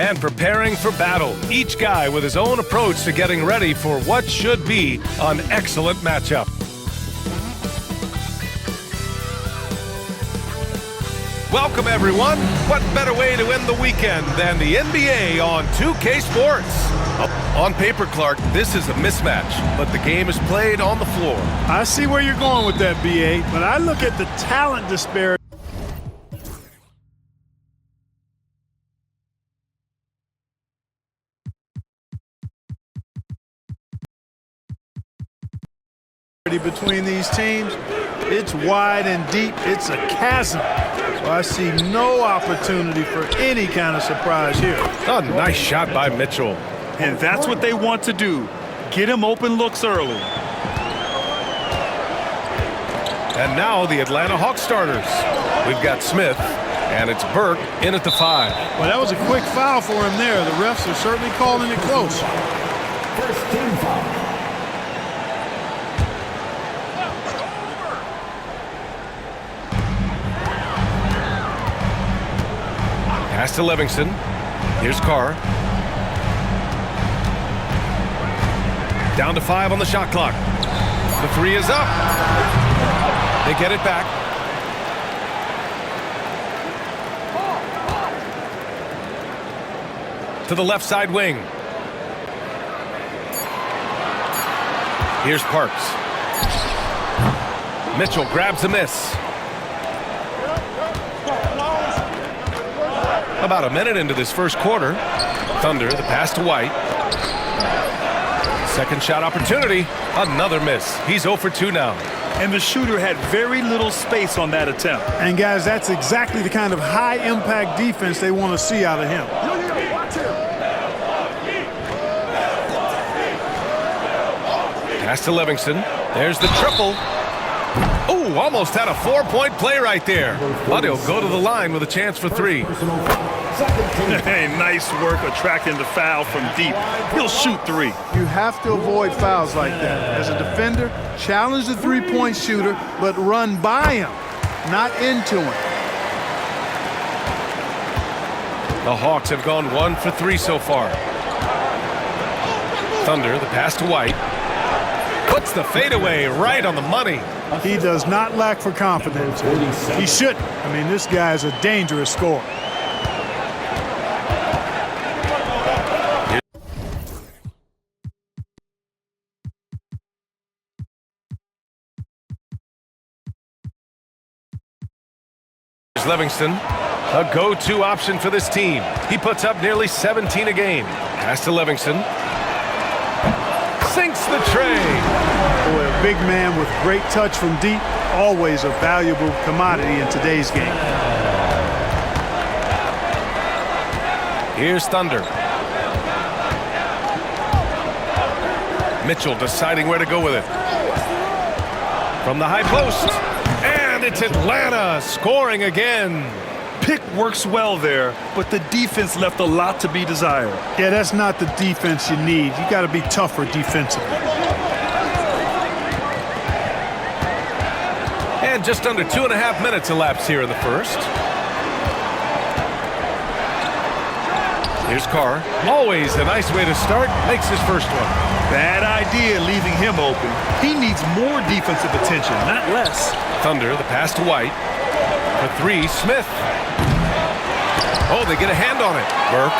and preparing for battle. Each guy with his own approach to getting ready for what should be an excellent matchup. Welcome, everyone. What better way to end the weekend than the NBA on 2K Sports? On paper, Clark, this is a mismatch, but the game is played on the floor. I see where you're going with that, BA, but I look at the talent disparity between these teams. It's wide and deep. It's a chasm. So I see no opportunity for any kind of surprise here. A nice shot by Mitchell. And that's what they want to do. Get him open looks early. And now the Atlanta Hawks starters. We've got Smith, and it's Burke in at the 5. Well, that was a quick foul for him there. The refs are certainly calling it close. First team foul. Pass to Livingston. Here's Carr. Down to 5 on the shot clock. The 3 is up. They get it back. To the left side wing. Here's Parks. Mitchell grabs a miss. About a minute into this first quarter. Thunder, the pass to White. Second shot opportunity. Another miss. He's 0 for 2 now. And the shooter had very little space on that attempt. And, guys, that's exactly the kind of high-impact defense they want to see out of him. Pass to Livingston. There's the triple. Oh, almost had a 4-point play right there. But he'll go to the line with a chance for 3. Hey, nice work attracting the foul from deep. He'll shoot 3. You have to avoid fouls like that. As a defender, challenge the three-point shooter, but run by him, not into him. The Hawks have gone 1 for 3 so far. Thunder, the pass to White. Puts the fadeaway right on the money. He does not lack for confidence. He shouldn't. I mean, this guy is a dangerous scorer. Here's Livingston, a go-to option for this team. He puts up nearly 17 a game. Pass to Livingston. Sinks the tray. Boy, a big man with great touch from deep, always a valuable commodity in today's game. Here's Thunder. Mitchell deciding where to go with it. From the high post. And it's Atlanta scoring again. Pick works well there, but the defense left a lot to be desired. Yeah, that's not the defense you need. You got to be tougher defensively. And just under 2.5 minutes elapsed here in the first. Here's Carr. Always a nice way to start. Makes his first one. Bad idea leaving him open. He needs more defensive attention, not less. Thunder, the pass to White. For 3, Smith. Oh, they get a hand on it. Burke.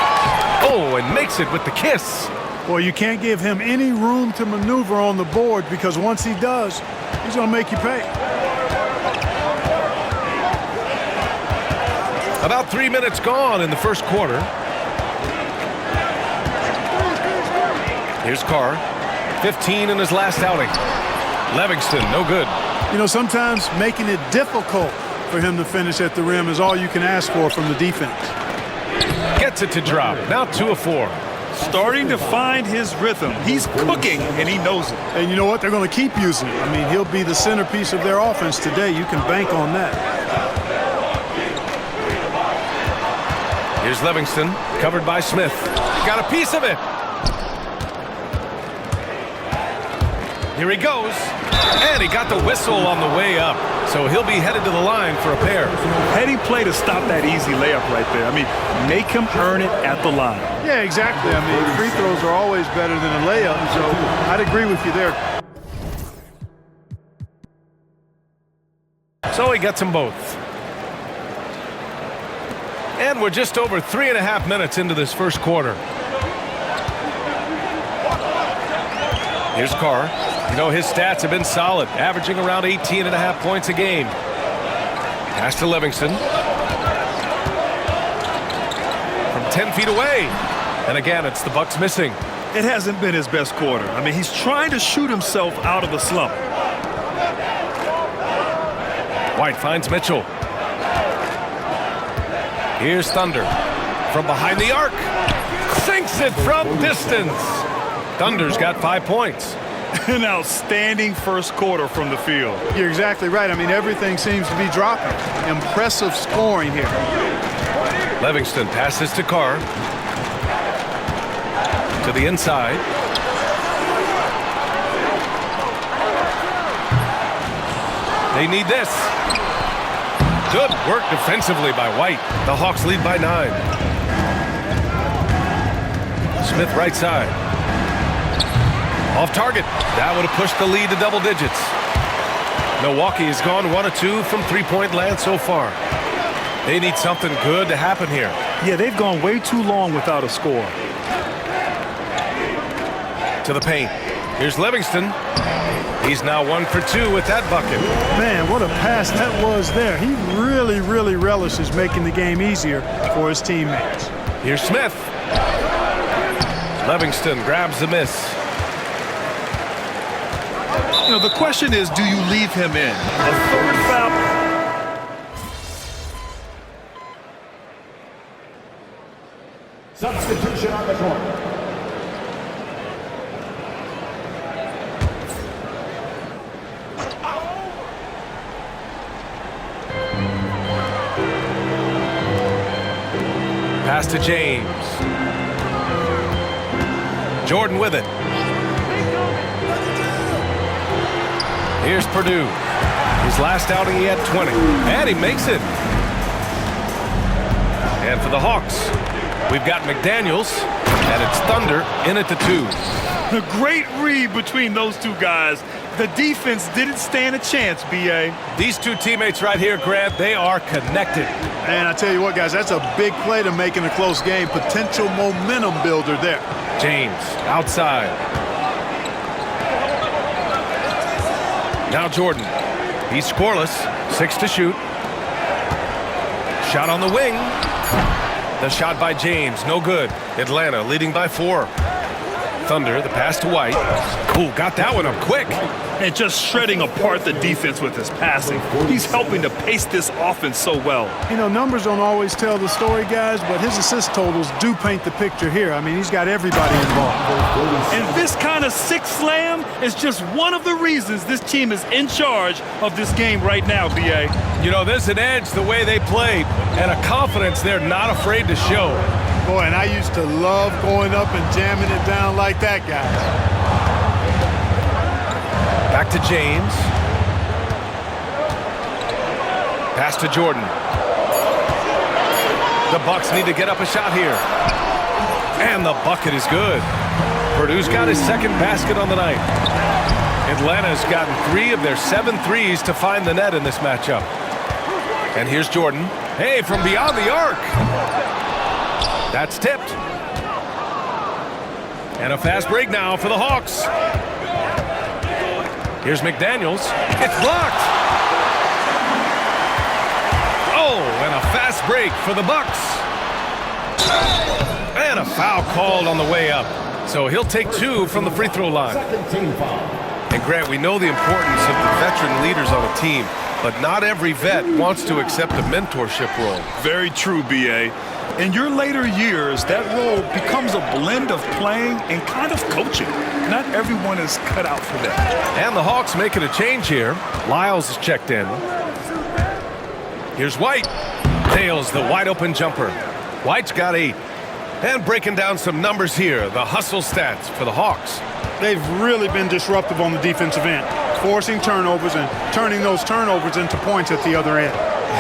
Oh, and makes it with the kiss. Well, you can't give him any room to maneuver on the board because once he does, he's going to make you pay. About 3 minutes gone in the first quarter. Here's Carr. 15 in his last outing. Livingston, no good. You know, sometimes making it difficult for him to finish at the rim is all you can ask for from the defense. Gets it to drop. Now 2 of 4. Starting to find his rhythm. He's cooking, and he knows it. And you know what? They're going to keep using him. I mean, he'll be the centerpiece of their offense today. You can bank on that. Here's Livingston, covered by Smith. Got a piece of it. Here he goes. And he got the whistle on the way up. so he'll be headed to the line for a pair. Heady play to stop that easy layup right there. I mean, make him earn it at the line. Yeah, exactly. I mean, free throws are always better than a layup, so I'd agree with you there. So he gets them both. And we're just over 3.5 minutes into this first quarter. Here's Carr. You know, his stats have been solid, averaging around 18.5 points a game. Pass to Livingston. From 10 feet away. And again, it's the Bucks missing. It hasn't been his best quarter. I mean, he's trying to shoot himself out of the slump. White finds Mitchell. Here's Thunder. From behind the arc. Sinks it from distance. Thunder's got 5 points. An outstanding first quarter from the field. You're exactly right. I mean, everything seems to be dropping. Impressive scoring here. Livingston passes to Carr. To the inside. They need this. Good work defensively by White. The Hawks lead by 9. Smith right side. Off target. That would have pushed the lead to double digits. Milwaukee has gone 1 of 2 from three-point land so far. They need something good to happen here. Yeah, they've gone way too long without a score. To the paint. Here's Livingston. He's now 1 for 2 with that bucket. Man, what a pass that was there. He really, really relishes making the game easier for his teammates. Here's Smith. Livingston grabs the miss. You know, the question is, do you leave him in? A third foul. Substitution on the court. Pass to James. Jordan with it. Here's Purdue. His last outing, he had 20. And he makes it. And for the Hawks, we've got McDaniels, and it's Thunder in at the 2. The great read between those two guys. The defense didn't stand a chance, B.A. These two teammates right here, Grant, they are connected. And I tell you what, guys, that's a big play to make in a close game. Potential momentum builder there. James outside. Now Jordan. He's scoreless. 6 to shoot. Shot on the wing. The shot by James. No good. Atlanta leading by 4. Thunder, the pass to White. Ooh, got that one up quick. And just shredding apart the defense with his passing. He's helping to pace this offense so well. You know, numbers don't always tell the story, guys, but his assist totals do paint the picture here. I mean, he's got everybody involved. And this kind of six slam is just one of the reasons this team is in charge of this game right now, B.A. You know, there's an edge the way they play and a confidence they're not afraid to show. Boy, and I used to love going up and jamming it down like that, guys. Back to James. Pass to Jordan. The Bucks need to get up a shot here. And the bucket is good. Purdue's got his second basket on the night. Atlanta's gotten 3 of their 7 threes to find the net in this matchup. And here's Jordan. Hey, from beyond the arc. That's tipped. And a fast break now for the Hawks. Here's McDaniels. It's blocked. Oh, and a fast break for the Bucks. And a foul called on the way up. So he'll take 2 from the free throw line. Second team foul. And Grant, we know the importance of the veteran leaders on a team, but not every vet wants to accept a mentorship role. Very true, B.A. In your later years, that role becomes a blend of playing and kind of coaching. Not everyone is cut out for that. And the Hawks making a change here. Lyles is checked in. Here's White. Nails the wide open jumper. White's got 8. And breaking down some numbers here, the hustle stats for the Hawks. They've really been disruptive on the defensive end. forcing turnovers and turning those turnovers into points at the other end.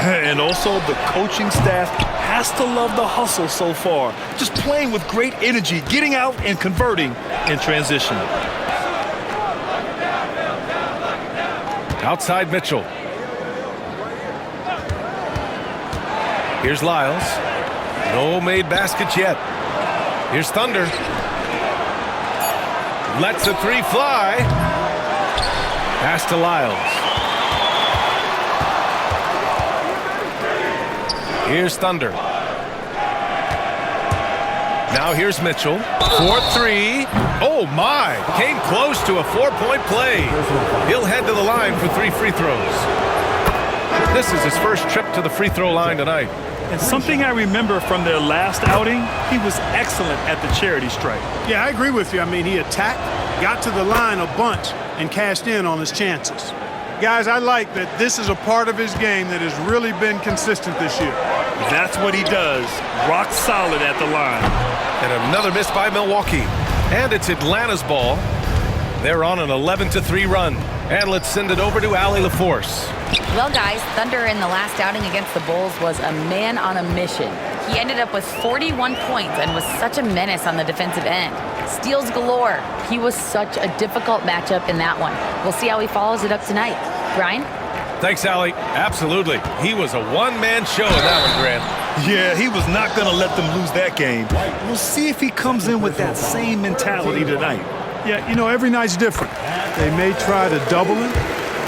And also the coaching staff has to love the hustle so far. Just playing with great energy, getting out and converting in transition. Outside Mitchell. Here's Lyles. No made baskets yet. Here's Thunder. Lets the three fly. Pass to Lyles. Here's Thunder. Now here's Mitchell. 4-3. Oh my! Came close to a 4-point play. He'll head to the line for 3 free throws. This is his first trip to the free throw line tonight. And something I remember from their last outing, he was excellent at the charity stripe. Yeah, I agree with you. I mean, he attacked, got to the line a bunch, and cashed in on his chances. Guys, I like that this is a part of his game that has really been consistent this year. That's what he does. Rock solid at the line. And another miss by Milwaukee. And it's Atlanta's ball. They're on an 11-3 run. And let's send it over to Allie LaForce. Well, guys, Thunder in the last outing against the Bulls was a man on a mission. He ended up with 41 points and was such a menace on the defensive end. Steals galore. He was such a difficult matchup in that one. We'll see how he follows it up tonight. Brian? Thanks, Allie. Absolutely. He was a one-man show in that one, Grant. Yeah, he was not going to let them lose that game. We'll see if he comes in with that same mentality tonight. Yeah, you know, every night's different. They may try to double him,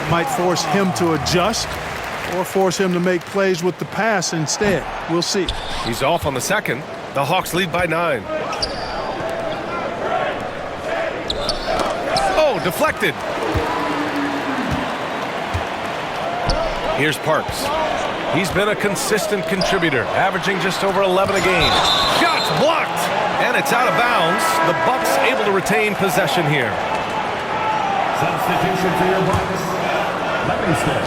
might force him to adjust, or force him to make plays with the pass instead. We'll see. He's off on the second. The Hawks lead by 9. Oh, deflected. Here's Parks. He's been a consistent contributor, averaging just over 11 a game. Shots blocked, and it's out of bounds. The Bucks able to retain possession here. Substitution for your Bucks. Livingston.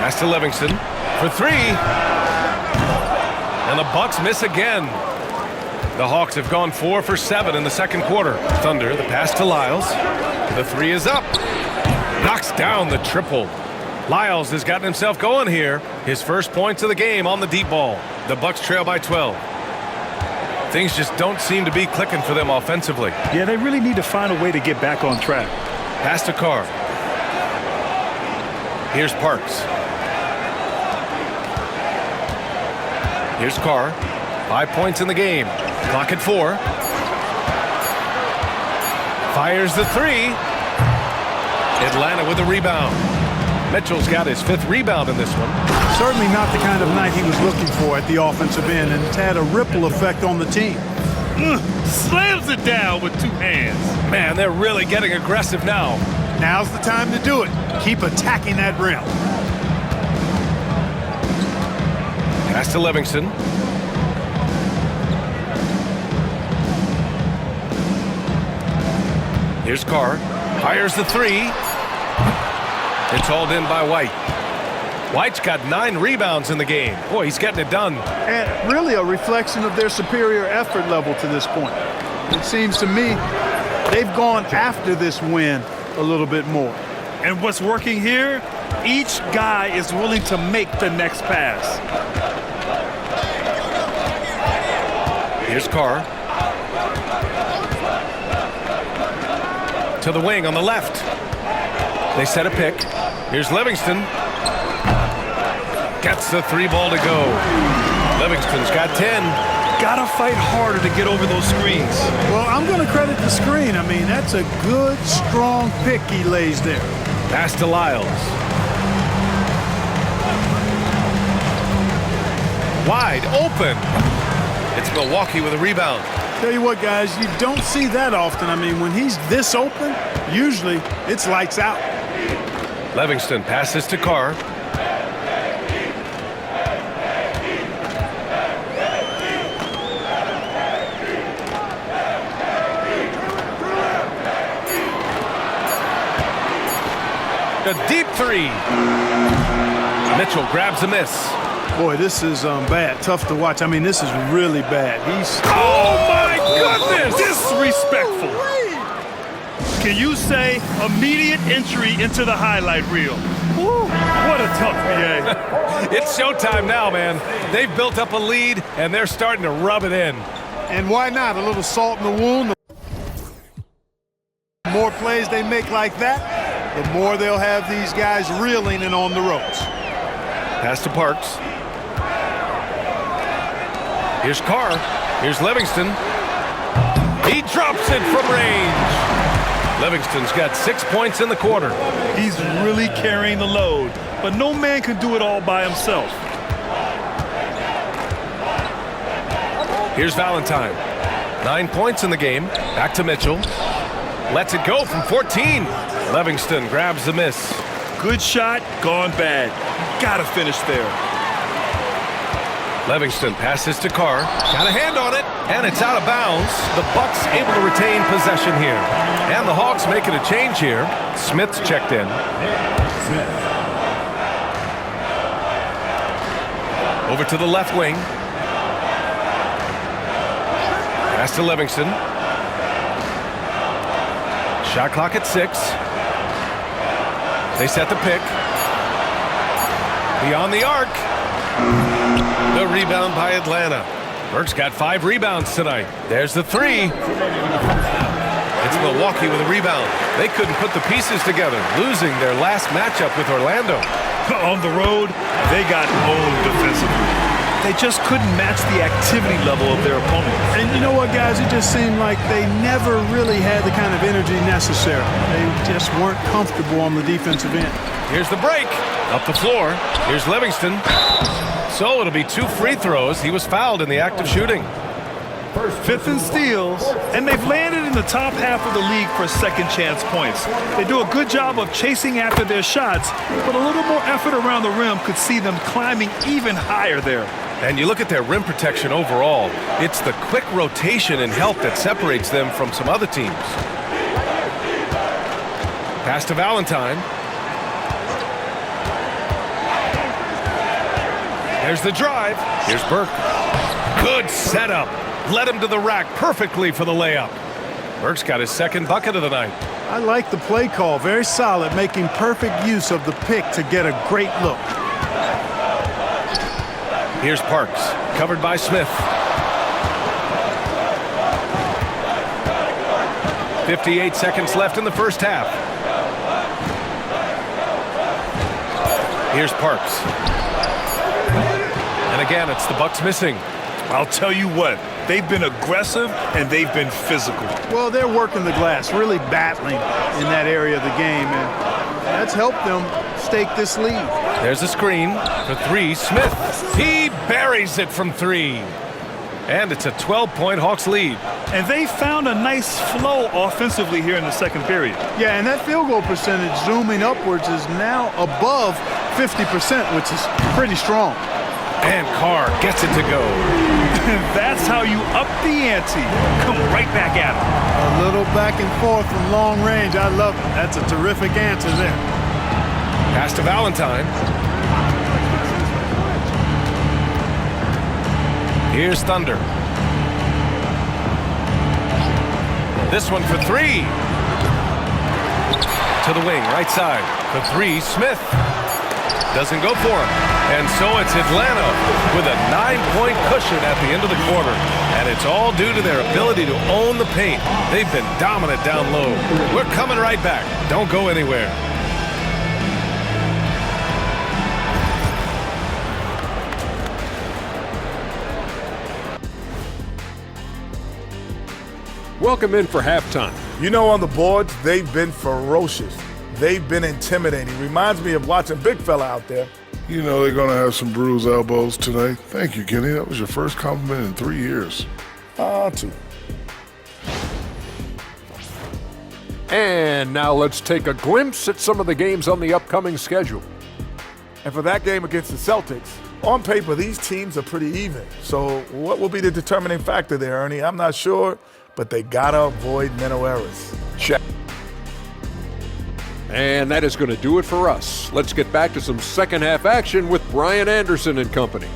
Pass to Livingston for 3. And the Bucks miss again. The Hawks have gone 4 for 7 in the second quarter. Thunder, the pass to Lyles. The 3 is up. Knocks down the triple. Lyles has gotten himself going here. His first points of the game on the deep ball. The Bucks trail by 12. Things just don't seem to be clicking for them offensively. Yeah, they really need to find a way to get back on track. Pass to Carr. Here's Parks. Here's Carr. 5 points in the game. Clock at 4. Fires the 3. Atlanta with a rebound. Mitchell's got his 5th rebound in this one. Certainly not the kind of night he was looking for at the offensive end, and it's had a ripple effect on the team. Slams it down with 2 hands. Man, they're really getting aggressive now. Now's the time to do it. Keep attacking that rim. Pass to Livingston. Here's Carr. Fires the 3. It's hauled in by White. White's got 9 rebounds in the game. Boy, he's getting it done. And really a reflection of their superior effort level to this point. It seems to me they've gone after this win a little bit more. And what's working here? Each guy is willing to make the next pass. Here's Carr. To the wing on the left. They set a pick. Here's Livingston. Gets the 3 ball to go. Livingston's got 10. Gotta fight harder to get over those screens. Well, I'm going to credit the screen. I mean, that's a good, strong pick he lays there. Pass to Lyles. Wide open. It's Milwaukee with a rebound. Tell you what, guys, you don't see that often. I mean, when he's this open, usually it's lights out. Livingston passes to Carr. A deep 3. Mitchell grabs a miss. Boy, this is bad. Tough to watch. I mean, this is really bad. Oh, my goodness! Disrespectful. Can you say immediate entry into the highlight reel? Woo, what a tough PA. It's showtime now, man. They've built up a lead, and they're starting to rub it in. And why not? A little salt in the wound. The more plays they make like that, the more they'll have these guys reeling and on the ropes. Pass to Parks. Here's Carr. Here's Livingston. He drops it from range. Livingston's got 6 points in the quarter. He's really carrying the load, but no man can do it all by himself. Here's Valentine. 9 points in the game. Back to Mitchell. Lets it go from 14. Livingston grabs the miss. Good shot, gone bad. Gotta finish there. Livingston passes to Carr. Got a hand on it, and it's out of bounds. The Bucks able to retain possession here. And the Hawks making a change here. Smith's checked in. Over to the left wing. Pass to Livingston. Shot clock at 6. They set the pick. Beyond the arc. The rebound by Atlanta. Burke's got 5 rebounds tonight. There's the 3. It's Milwaukee with a rebound. They couldn't put the pieces together, losing their last matchup with Orlando. On the road, they got owned defensively. They just couldn't match the activity level of their opponent. And you know what, guys? It just seemed like they never really had the kind of energy necessary. They just weren't comfortable on the defensive end. Here's the break. Up the floor. Here's Livingston. So it'll be 2 free throws. He was fouled in the act of shooting. 5th and steals, and they've landed in the top half of the league for second chance points. They do a good job of chasing after their shots, but a little more effort around the rim could see them climbing even higher there. And you look at their rim protection overall, it's the quick rotation and help that separates them from some other teams. Pass to Valentine. There's the drive. Here's Burke. Good setup. Led him to the rack perfectly for the layup. Burke's got his 2nd bucket of the night. I like the play call. Very solid, making perfect use of the pick to get a great look. Here's Parks, covered by Smith. 58 seconds left in the first half. Here's Parks. And again, it's the Bucks missing. I'll tell you what, they've been aggressive and they've been physical. Well, they're working the glass, really battling in that area of the game, and that's helped them stake this lead. There's a screen for 3. Smith, he buries it from 3. And it's a 12-point Hawks lead. And they found a nice flow offensively here in the second period. Yeah, and that field goal percentage zooming upwards is now above 50%, which is pretty strong. And Carr gets it to go. That's how you up the ante. Come right back at him. A little back and forth from long range. I love it. That's a terrific answer there. Pass to Valentine. Here's Thunder. This one for 3. To the wing, right side. For 3, Smith. Doesn't go for him. And so it's Atlanta with a 9-point cushion at the end of the quarter. And it's all due to their ability to own the paint. They've been dominant down low. We're coming right back. Don't go anywhere. Welcome in for halftime. You know, on the boards, they've been ferocious. They've been intimidating. Reminds me of watching big fella out there. You know they're going to have some bruised elbows today. Thank you, Kenny. That was your first compliment in 3 years. 2. And now let's take a glimpse at some of the games on the upcoming schedule. And for that game against the Celtics, on paper, these teams are pretty even. So what will be the determining factor there, Ernie? I'm not sure, but they got to avoid mental errors. Check. And that is going to do it for us. Let's get back to some second half action with Brian Anderson and company.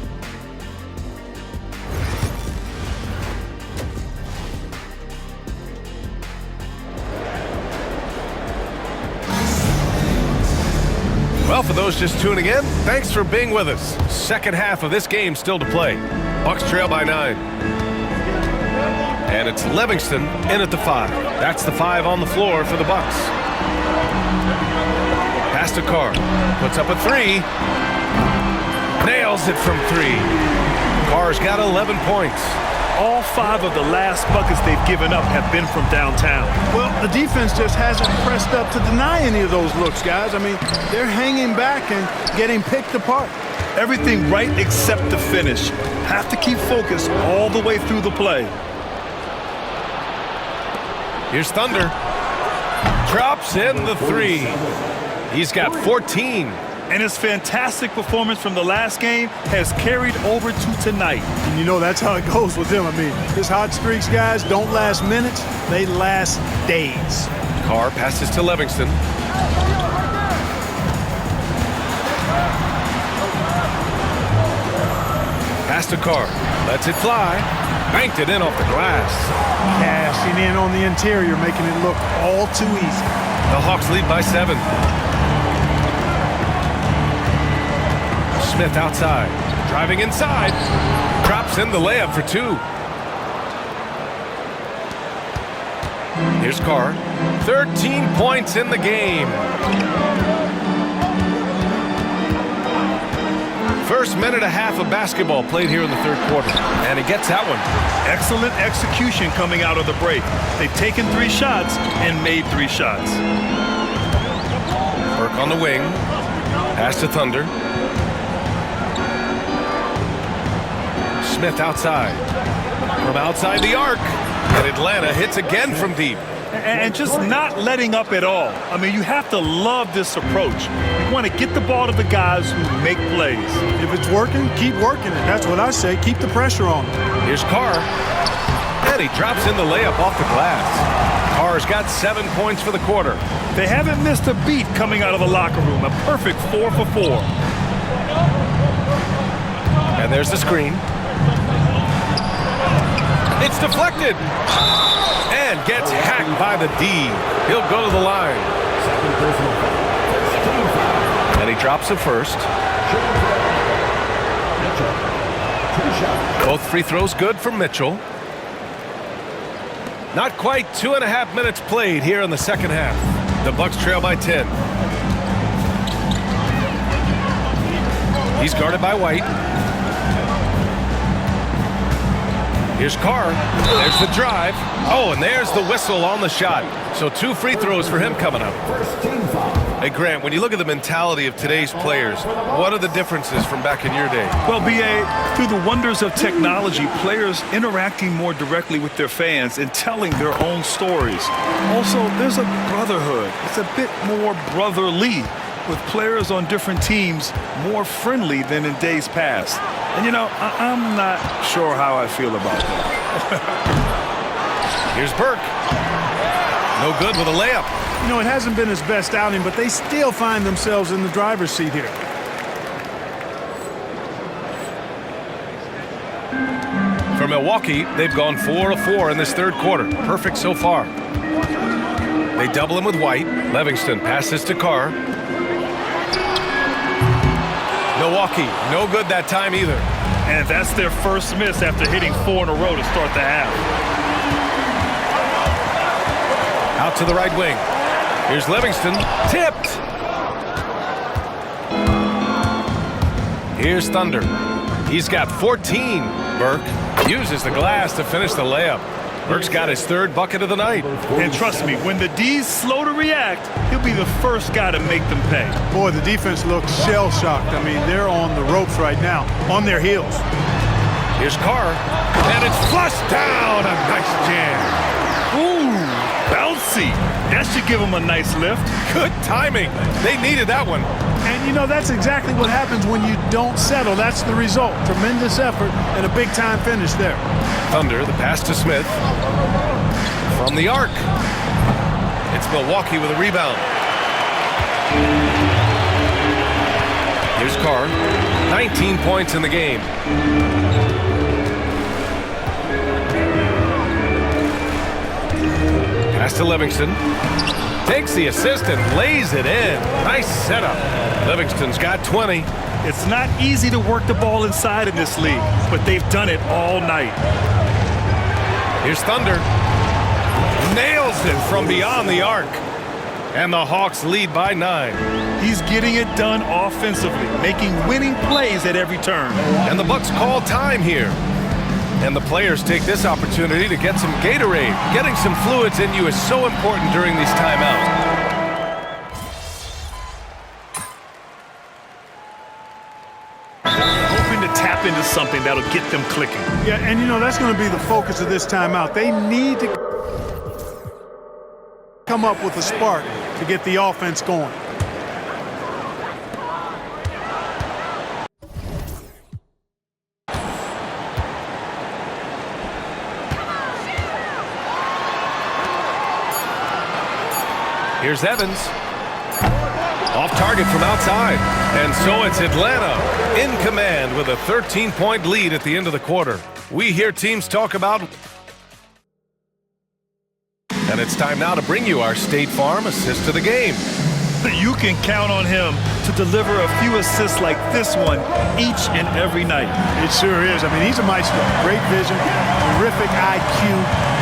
Well, for those just tuning in, thanks for being with us. Second half of this game still to play. Bucks trail by 9. And it's Livingston in at the 5. That's the 5 on the floor for the Bucks. Pass to Carr. Puts up a 3. Nails it from 3. Carr's got 11 points. All 5 of the last buckets they've given up have been from downtown. Well, the defense just hasn't pressed up to deny any of those looks, guys. I mean, they're hanging back and getting picked apart. Everything right except the finish. Have to keep focused all the way through the play. Here's Thunder. Drops in the 3. He's got 14. And his fantastic performance from the last game has carried over to tonight. And you know that's how it goes with him. I mean, his hot streaks, guys, don't last minutes. They last days. Carr passes to Livingston. Pass to Carr. Lets it fly. Banked it in off the glass. Cashing in on the interior, making it look all too easy. The Hawks lead by 7. Smith outside. Driving inside. Drops in the layup for 2. Here's Carr. 13 points in the game. First minute and a half of basketball played here in the third quarter. And he gets that one. Excellent execution coming out of the break. They've taken 3 shots and made 3 shots. Burke on the wing. Pass to Thunder. Smith outside. From outside the arc. And Atlanta hits again from deep. And just not letting up at all. I mean, you have to love this approach. You want to get the ball to the guys who make plays. If it's working, keep working it. That's what I say. Keep the pressure on him. Here's Carr. And he drops in the layup off the glass. Carr's got 7 points for the quarter. They haven't missed a beat coming out of the locker room. A perfect 4 for 4. And there's the screen. It's deflected. And gets hacked by the D. He'll go to the line. And he drops it first. Both free throws good for Mitchell. Not quite 2.5 minutes played here in the second half. The Bucks trail by 10. He's guarded by White. Here's Carr. There's the drive. Oh, and there's the whistle on the shot. So 2 free throws for him coming up. Hey, Grant, when you look at the mentality of today's players, what are the differences from back in your day? Well, B.A., through the wonders of technology, players interacting more directly with their fans and telling their own stories. Also, there's a brotherhood. It's a bit more brotherly, with players on different teams more friendly than in days past. And, you know, I'm not sure how I feel about that. Here's Burke. No good with a layup. You know, it hasn't been his best outing, but they still find themselves in the driver's seat here. For Milwaukee, they've gone 4 of 4 in this third quarter. Perfect so far. They double him with White. Livingston passes to Carr. Milwaukee, no good that time either. And that's their first miss after hitting 4 in a row to start the half. Out to the right wing. Here's Livingston. Tipped. Here's Thunder. He's got 14. Burke uses the glass to finish the layup. Burke's got his 3rd bucket of the night. And trust me, when the D's slow to react, he'll be the first guy to make them pay. Boy, the defense looks shell-shocked. I mean, they're on the ropes right now, on their heels. Here's Carr, and it's flushed down. A nice jam. Ooh, bouncy. That should give him a nice lift. Good timing. They needed that one. And, you know, that's exactly what happens when you don't settle. That's the result. Tremendous effort and a big-time finish there. Thunder, the pass to Smith. From the arc. It's Milwaukee with a rebound. Here's Carr. 19 points in the game. Pass to Livingston. Takes the assist and lays it in. Nice setup. Livingston's got 20. It's not easy to work the ball inside in this league, but they've done it all night. Here's Thunder. Nails it from beyond the arc. And the Hawks lead by 9. He's getting it done offensively, making winning plays at every turn. And the Bucks call time here. And the players take this opportunity to get some Gatorade. Getting some fluids in you is so important during these timeouts. Hoping to tap into something that'll get them clicking. Yeah, and you know, that's going to be the focus of this timeout. They need to come up with a spark to get the offense going. Here's Evans. Off target from outside. And so it's Atlanta in command with a 13-point lead at the end of the quarter. We hear teams talk about... And it's time now to bring you our State Farm assist of the game. You can count on him to deliver a few assists like this one each and every night. It sure is. I mean, he's a maestro. Great vision, terrific IQ,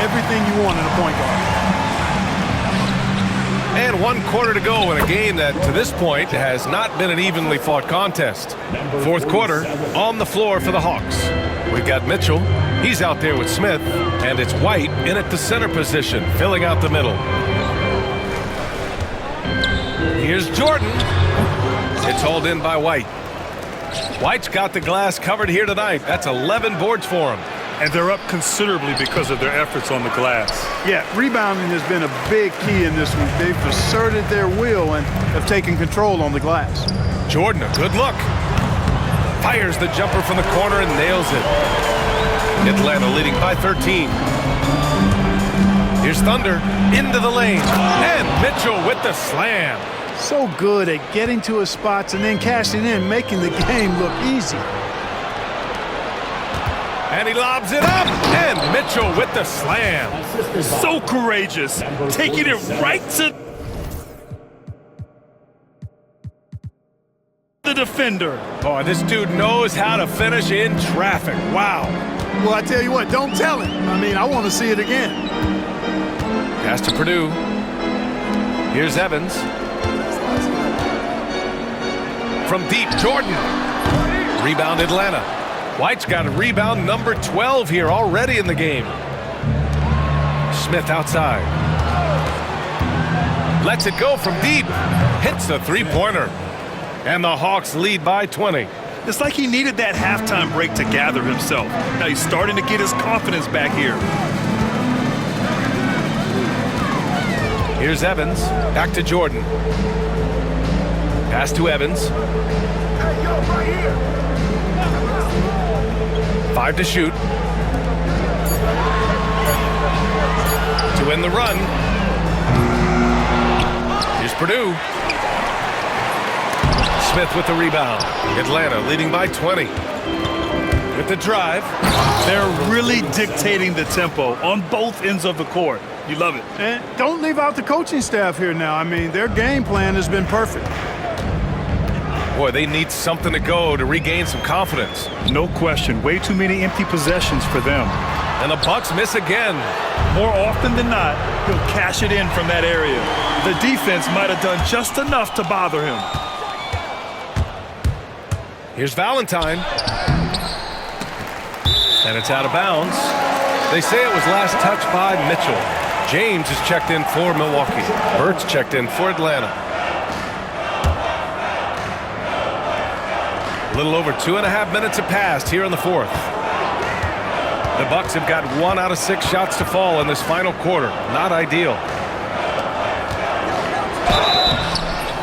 everything you want in a point guard. And 1 quarter to go in a game that, to this point, has not been an evenly fought contest. Fourth quarter, on the floor for the Hawks. We've got Mitchell. He's out there with Smith. And it's White in at the center position, filling out the middle. Here's Jordan. It's hauled in by White. White's got the glass covered here tonight. That's 11 boards for him. And they're up considerably because of their efforts on the glass. Yeah, rebounding has been a big key in this one. They've asserted their will and have taken control on the glass. Jordan, a good look. Fires the jumper from the corner and nails it. Atlanta leading by 13. Here's Thunder into the lane. And Mitchell with the slam. So good at getting to his spots and then cashing in, making the game look easy. And he lobs it up. And Mitchell with the slam. So courageous. Taking it right to the defender. Oh, this dude knows how to finish in traffic. Wow. Well, I tell you what, don't tell him. I mean, I want to see it again. Pass to Purdue. Here's Evans. From deep, Jordan. Rebound Atlanta. White's got a rebound number 12 here already in the game. Smith outside. Lets it go from deep. Hits the three-pointer. And the Hawks lead by 20. It's like he needed that halftime break to gather himself. Now he's starting to get his confidence back here. Here's Evans. Back to Jordan. Pass to Evans. 5 to shoot. To win the run. Here's Purdue. Smith with the rebound. Atlanta leading by 20. With the drive. They're really dictating the tempo on both ends of the court. You love it. And don't leave out the coaching staff here now. I mean, their game plan has been perfect. Boy, they need something to go to regain some confidence. No question. Way too many empty possessions for them. And the Bucks miss again. More often than not, he'll cash it in from that area. The defense might have done just enough to bother him. Here's Valentine. And it's out of bounds. They say it was last touched by Mitchell. James is checked in for Milwaukee. Burt's checked in for Atlanta. A little over 2.5 minutes have passed here in the fourth. The Bucks have got 1 out of 6 shots to fall in this final quarter. Not ideal.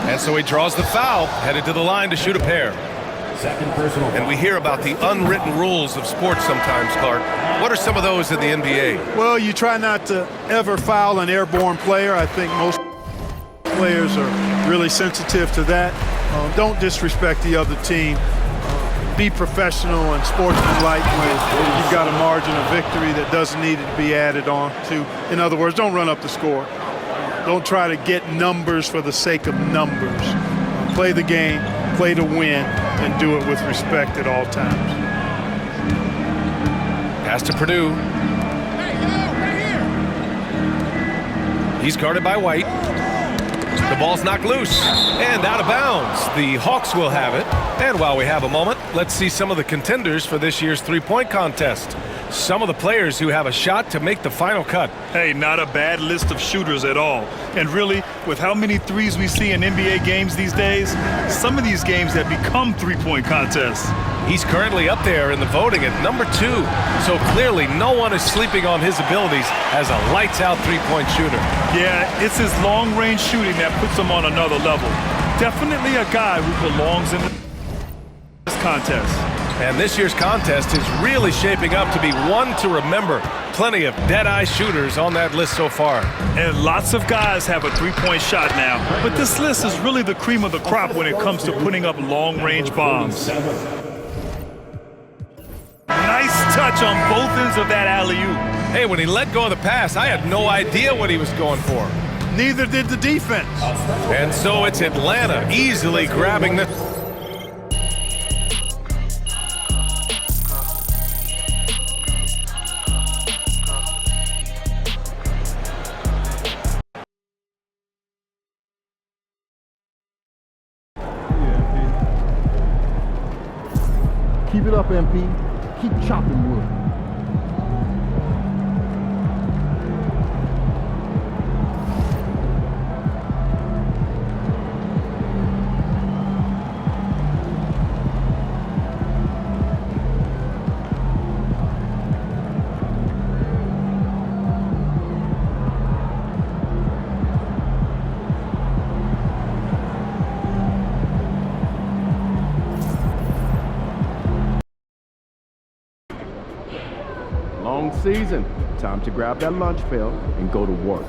And so he draws the foul, headed to the line to shoot a pair. Second personal. And we hear about the unwritten rules of sports sometimes, Clark. What are some of those in the NBA? Well, you try not to ever foul an airborne player. I think most players are really sensitive to that. Don't disrespect the other team. Be professional and sportsmanlike when you've got a margin of victory that doesn't need to be added on to. In other words, don't run up the score. Don't try to get numbers for the sake of numbers. Play the game, play to win, and do it with respect at all times. Pass to Purdue. He's guarded by White. The ball's knocked loose and out of bounds. The Hawks will have it. And while we have a moment, let's see some of the contenders for this year's three-point contest. Some of the players who have a shot to make the final cut. Hey, not a bad list of shooters at all. And really, with how many threes we see in NBA games these days, some of these games have become three-point contests. He's currently up there in the voting at number 2. So clearly no one is sleeping on his abilities as a lights-out three-point shooter. Yeah, it's his long-range shooting that puts him on another level. Definitely a guy who belongs in this contest. And this year's contest is really shaping up to be one to remember. Plenty of dead-eye shooters on that list so far. And lots of guys have a three-point shot now. But this list is really the cream of the crop when it comes to putting up long-range bombs. Nice touch on both ends of that alley-oop. Hey, when he let go of the pass, I had no idea what he was going for. Neither did the defense. And so it's Atlanta easily grabbing the... Keep it up, MP. Keep chopping wood. Long season. Time to grab that lunch bell and go to work.